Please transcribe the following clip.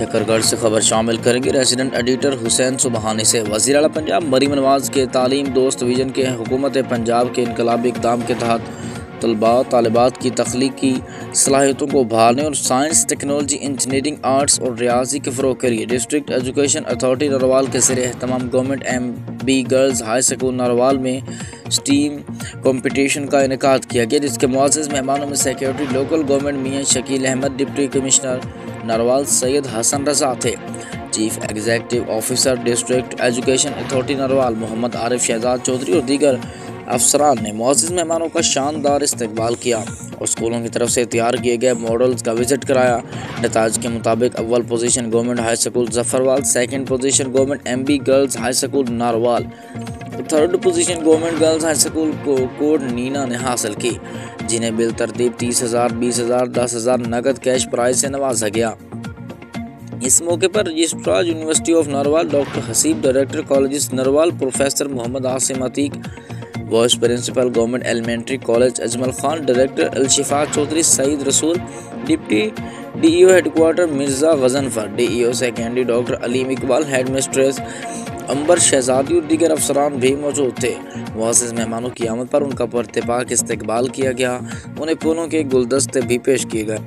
شکرگڑھ سے خبر شامل کریں گے ریزیڈنٹ ایڈیٹر حسین سبحانی سے۔ وزیر اعلیٰ پنجاب مریم نواز کے تعلیم دوست ویژن کے حکومت پنجاب کے انقلابی اقدام کے تحت طلباء و طالبات کی تخلیقی صلاحیتوں کو ابھارنے اور سائنس، ٹیکنالوجی، انجینئرنگ، آرٹس اور ریاضی کے فروغ کے لیے ڈسٹرکٹ ایجوکیشن اتھارٹی نروال کے زیر اہتمام government M B girls high school Narowal میں اسٹیم کمپٹیشن کا انعقاد کیا گیا، جس کے معزز مہمانوں میں secretary local government Mian Shakeel Ahmed, deputy commissioner Narowal Syed Hassan Raza تھے۔ Chief executive officer district education authority Narowal Muhammad Arif Shahzad Chaudhry اور دیگر افسران نے معزز مہمانوں کا شاندار استقبال کیا اور اسکولوں کی طرف سے تیار کیے گئے ماڈلز کا وزٹ کرایا۔ نتائج کے مطابق اول position government high school Zafarwal, second position government M B girls high school Narowal, third position government girls high school Kot Naina نے حاصل کی، جنہیں بالترتیب 30,000، 20,000، 10,000 نقد کیش پرائز سے نوازا گیا۔ اس موقع پر registrar university of Narowal doctor Haseeb, director colleges Narowal professor Muhammad Asim Atiq, vice principal government elementary college Ajmal Khan, director Alshifa Chaudhry Saeed Rasool, deputy D E O head quarter Mirza Ghazanfar, D E O secondary doctor Aleem Iqbal, head mistress Amber Shahzadi اور دیگر افسران بھی موجود تھے۔ معزز مہمانوں کی آمد پر ان کا پرتپاک استقبال کیا گیا، انہیں پھولوں کے گلدستے بھی پیش کیے گئے۔